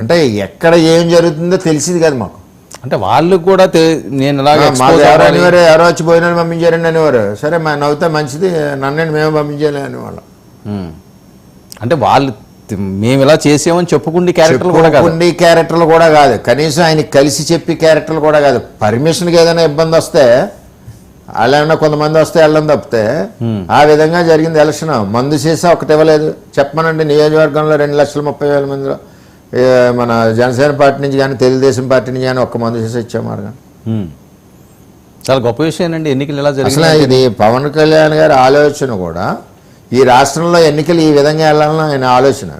అంటే ఎక్కడ ఏం జరుగుతుందో తెలిసింది కదా మాకు. అంటే వాళ్ళు కూడా నేను ఎవరో వచ్చి పోయినా పంపించారండి అనేవారు. సరే మా నవ్వుతా మంచిది, నన్ను మేము పంపించాలి అనేవాళ్ళం. అంటే వాళ్ళు మేము ఇలా చేసామని చెప్పుకుండి క్యారెక్టర్లు కూడా కాదు, కనీసం ఆయన కలిసి చెప్పి క్యారెక్టర్లు కూడా కాదు. పర్మిషన్కి ఏదైనా ఇబ్బంది వస్తే వాళ్ళు ఏమన్నా కొంతమంది వస్తే వెళ్ళడం తప్పితే ఆ విధంగా జరిగింది ఎలక్షన్. మందు చేసా ఒకటి ఇవ్వలేదు. చెప్పమనండి, నియోజకవర్గంలో 2,30,000 మందిలో మన జనసేన పార్టీ నుంచి కానీ తెలుగుదేశం పార్టీ నుంచి కానీ ఒక్క మందు చేసి ఇచ్చామారు. చాలా గొప్ప విషయం అండి. ఎన్నికలు ఎలా జరిగింది అసలు ఇది పవన్ కళ్యాణ్ గారి ఆలోచన కూడా ఈ రాష్ట్రంలో ఎన్నికలు ఈ విధంగా వెళ్ళాలని ఆయన ఆలోచన.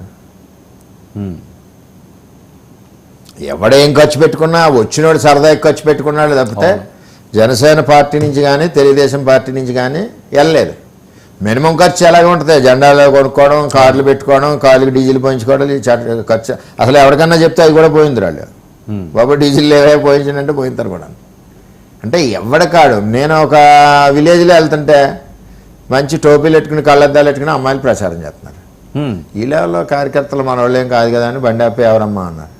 ఎవడేం ఖర్చు పెట్టుకున్నా వచ్చినోడు సరదాకి ఖర్చు పెట్టుకున్నాడు తప్పితే జనసేన పార్టీ నుంచి కానీ తెలుగుదేశం పార్టీ నుంచి కానీ వెళ్ళలేదు. మినిమం ఖర్చు ఎలాగే ఉంటుంది, జెండాలు కొనుక్కోవడం, కార్లు పెట్టుకోవడం, కార్లకు డీజిల్ పోయించుకోవడం, ఖర్చు అసలు ఎవరికన్నా చెప్తే అది కూడా పోయింది రాళ్ళు. బాబు డీజిల్ లేవే పోయించానంటే పోయింతారు కూడా. అంటే ఎవడకాడు. నేను ఒక విలేజ్లో వెళ్తుంటే మంచి టోపీలు పెట్టుకుని కళ్ళద్దాలు పెట్టుకుని అమ్మాయిలు ప్రచారం చేస్తున్నారు. ఈ లెవెల్లో కార్యకర్తలు మన వాళ్ళు ఏం కాదు కదా అని బండి ఆపి ఎవరమ్మా అన్నారు.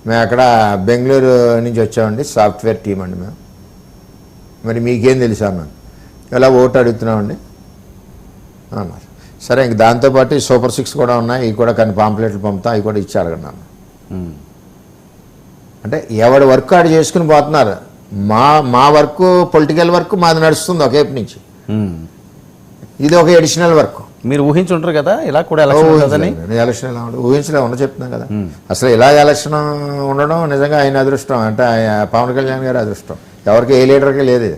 మేము అక్కడ బెంగళూరు నుంచి వచ్చామండి, సాఫ్ట్వేర్ టీం అండి మేము. మరి మీకేం తెలుసా మేము ఇలా ఓటు అడుగుతున్నామండి అన్నారు. సరే ఇంక దాంతోపాటు సూపర్ 6 కూడా ఉన్నాయి, ఇవి కూడా కొన్ని పాంప్లెట్లు పంపుతాం, అవి కూడా ఇచ్చి అడగన్నాను. అంటే ఎవడి వర్క్ ఆడు చేసుకుని పోతున్నారు. మా వర్క్ పొలిటికల్ వర్క్ మాది నడుస్తుంది ఒకేపు నుంచి. ఇది ఒక ఎడిషనల్ వర్క్. మీరు ఊహించుంటారు కదా ఇలా కూడా ఎలక్షన్ ఎలా ఊహించలే ఉన్న చెప్తున్నాను కదా. అసలు ఇలా ఎలక్షన్ ఉండడం నిజంగా ఆయన అదృష్టం. అంటే పవన్ కళ్యాణ్ గారి అదృష్టం. ఎవరికి ఏ లీడర్కి లేదు.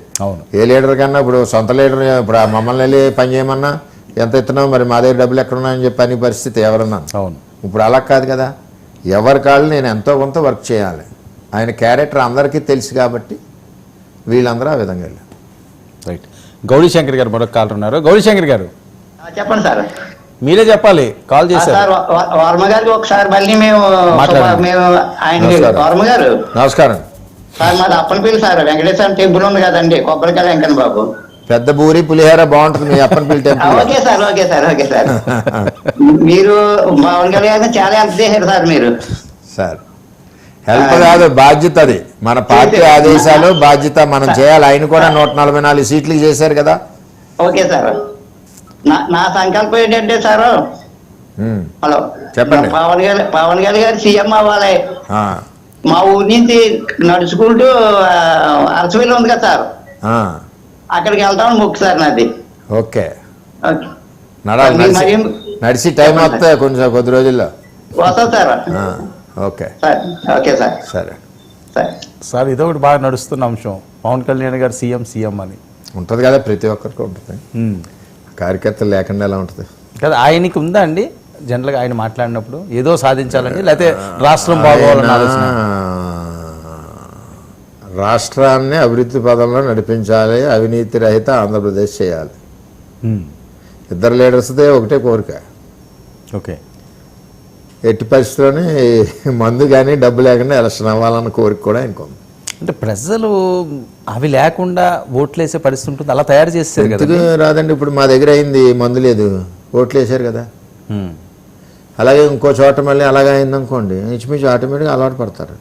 ఏ లీడర్ కన్నా ఇప్పుడు సొంత లీడర్ ఇప్పుడు మమ్మల్ని వెళ్ళి పని చేయమన్నా ఎంత ఇస్తున్నావు, మరి మా దగ్గర డబ్బులు ఎక్కడ ఉన్నాయని చెప్పి అనే పరిస్థితి ఎవరన్నా. ఇప్పుడు అలా కాదు కదా. ఎవరి కాళ్ళు నేను ఎంతో కొంత వర్క్ చేయాలి. ఆయన క్యారెక్టర్ అందరికీ తెలుసు కాబట్టి వీళ్ళందరూ ఆ విధంగా వెళ్ళారు. రైట్. గౌరీశంకర్ గారు మరొక కాల్ ఉన్నారు. గౌరీశంకర్ గారు చెప్పండి సార్. మీరే చెప్పాలి. కాల్ చేశారు వర్మ గారికి ఒకసారి మళ్ళీ మేము ఆయన వర్మ గారు నమస్కారం సార్. మాది అప్పనపల్లి సార్. వెంకటేశ్వర టెంపుల్ ఉంది కదండి, కొబ్బరికాయ వెంకన్న బాబు. పెద్ద బూరి పులిహోర బాగుంటుంది మీ Appanapalli temple. Okay sir, okay sir, okay sir. మీరు పవన్ కళ్యాణ్ చాలా హెల్ప్ చేశారు సార్. మీరు సార్ హెల్ప్ కాదు, బాధ్యత. అది మన పార్టీ ఆదేశాలు, బాధ్యత మనం చేయాలి. ఆయన కూడా 144 సీట్లు చేశారు కదా. Okay sir. నా సంకల్పం ఏంటంటే సార్, హలో చెప్పండి. పవన్ కళ్యాణ్ గారు సీఎం అవ్వాలి. మా ఊరి నుంచి నడుచుకుంటూ అరసవిల్లు ఉంది కదా సార్, అక్కడికి వెళ్తామని మొక్కు సార్ నాది. ఓకే, నడిచి టైం వస్తే కొంచెం కొద్ది రోజుల్లో వస్తా సార్. Okay okay sir. సరే సార్. ఇదొకటి బాగా నడుస్తున్న అంశం, పవన్ కళ్యాణ్ గారు సీఎం అని ఉంటుంది కదా. ప్రతి ఒక్కరికి ఉంటుంది. కార్యకర్తలు లేకుండా ఎలా ఉంటుంది కదా. ఆయనకి ఉందా అండి జనరల్గా ఆయన మాట్లాడినప్పుడు ఏదో సాధించాలండి, లేకపోతే రాష్ట్రం బాగోవాలని ఆలోచన? రాష్ట్రాన్ని అభివృద్ధి పదంలో నడిపించాలి, అవినీతి రహిత ఆంధ్రప్రదేశ్ చేయాలి. ఇద్దరు లీడర్స్దే ఒకటే కోరిక. ఓకే. ఎట్టి పరిస్థితుల్లోనే మందు కానీ డబ్బు లేకుండా ఎలక్షన్ అవ్వాలన్న కోరిక కూడా ఆయనకుంది. అంటే ప్రజలు అవి లేకుండా ఓట్లు వేసే పరిస్థితి ఉంటుంది, అలా తయారు చేస్తారు కదా. రాదండి. ఇప్పుడు మా దగ్గర అయింది, మందు లేదు, ఓట్లు వేసారు కదా. అలాగే ఇంకో చోట మళ్ళీ అలాగే అయిందనుకోండి, ఇంచుమించు ఆటోమేటిక్గా అలవాటు పడతారు.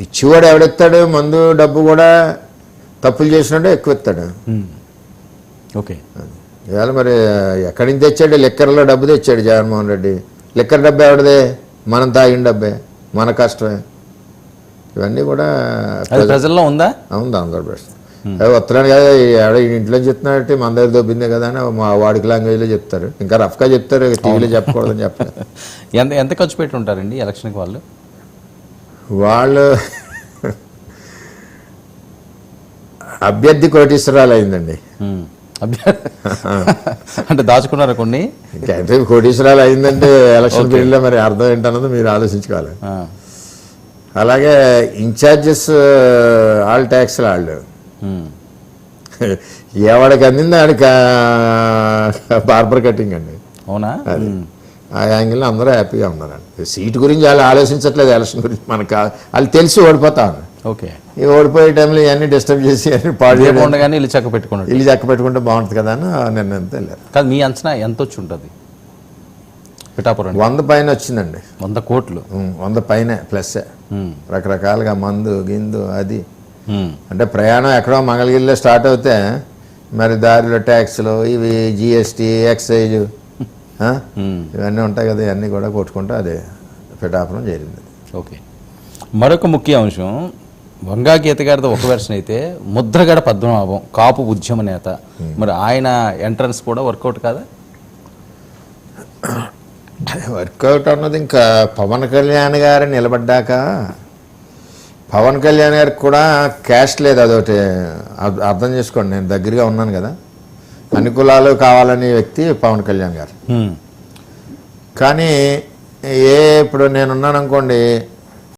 ఇచ్చివాడు ఎవడెత్తాడు మందు డబ్బు కూడా తప్పులు చేసినాడు ఎక్కువ ఎత్తాడు. ఓకే. ఇవాళ మరి ఎక్కడి నుంచి తెచ్చాడు? లిక్కర్లో డబ్బు తెచ్చాడు జగన్మోహన్ రెడ్డి. లిక్కర్ డబ్బు ఎవడదే? మనం తాగిన డబ్బే, మన కష్టమే. ఇవన్నీ కూడా ప్రజల్లో ఉందా? ఉంది ఆంధ్రప్రదేశ్. వస్తున్నాడు కదా, ఇంట్లో చెప్తున్నాడంటే మన దగ్గర దొబ్బిందే కదా అని మా వాడికి లాంగ్వేజ్లో చెప్తారు. ఇంకా రఫ్గా చెప్తారు, టీవీలో చెప్పకూడదని చెప్పలేదు. ఎంత ఖర్చు పెట్టి ఉంటారండి ఎలక్షన్కి వాళ్ళు? అభ్యర్థి కోటీశ్వరాలు అయిందండి. అంటే దాచుకున్నారు కొన్ని. కోటీశ్వరాలు అయిందంటే ఎలక్షన్ పీరియడ్లో మరి అర్థం ఏంటన్నది మీరు ఆలోచించుకోవాలి. అలాగే ఇన్ఛార్జెస్ ఆల్ ట్యాక్స్లు వాళ్ళు ఎవడికి అందింది ఆడికి బార్బర్ కటింగ్ అండి. అవునా? ఆ యాంగిల్లో అందరూ హ్యాపీగా ఉన్నారండి. సీటు గురించి వాళ్ళు ఆలోచించట్లేదు, ఎలక్షన్ గురించి. మనకు వాళ్ళు తెలిసి ఓడిపోతాను. ఓకే. ఈ ఓడిపోయే టైంలో ఇవన్నీ డిస్టర్బ్ చేసి అన్ని పాడు కానీ ఇల్లు చక్క పెట్టుకుంటే బాగుంటుంది కదా అని నిర్ణయంతో వెళ్ళారు. కాదు, మీ అంచనా ఎంత వచ్చి ఉంటుంది? పిఠాపురం 100 పైన వచ్చిందండి. 100 కోట్లు. 100 పైనే ప్లస్. ఉమ్, రకరకాలుగా మందు గిందు అది ఉమ్, అంటే ప్రయాణం ఎక్కడో మంగళగిరిలో స్టార్ట్ అవుతే మరి దారిలో ట్యాక్స్లు ఇవి జిఎస్టీ ఎక్సైజ్ ఇవన్నీ ఉంటాయి కదా, ఇవన్నీ కూడా కొట్టుకుంటూ అదే పిఠాపురం చేరింది. ఓకే. మరొక ముఖ్య అంశం, వంగా గీత గారితో ఒక వెర్షన్ అయితే ముద్రగడ పద్మనాభం కాపు ఉద్యమ నేత, మరి ఆయన ఎంట్రన్స్ కూడా వర్కౌట్ కాదా? వర్కౌట్ అన్నది ఇంకా పవన్ కళ్యాణ్ గారు నిలబడ్డాక, పవన్ కళ్యాణ్ గారికి కూడా క్యాస్ట్ లేదు, అదొకటి అర్థం చేసుకోండి. నేను దగ్గరగా ఉన్నాను కదా, అన్ని కులాలు కావాలనే వ్యక్తి పవన్ కళ్యాణ్ గారు. ఉమ్, కానీ ఇప్పుడు నేనున్నాను అనుకోండి,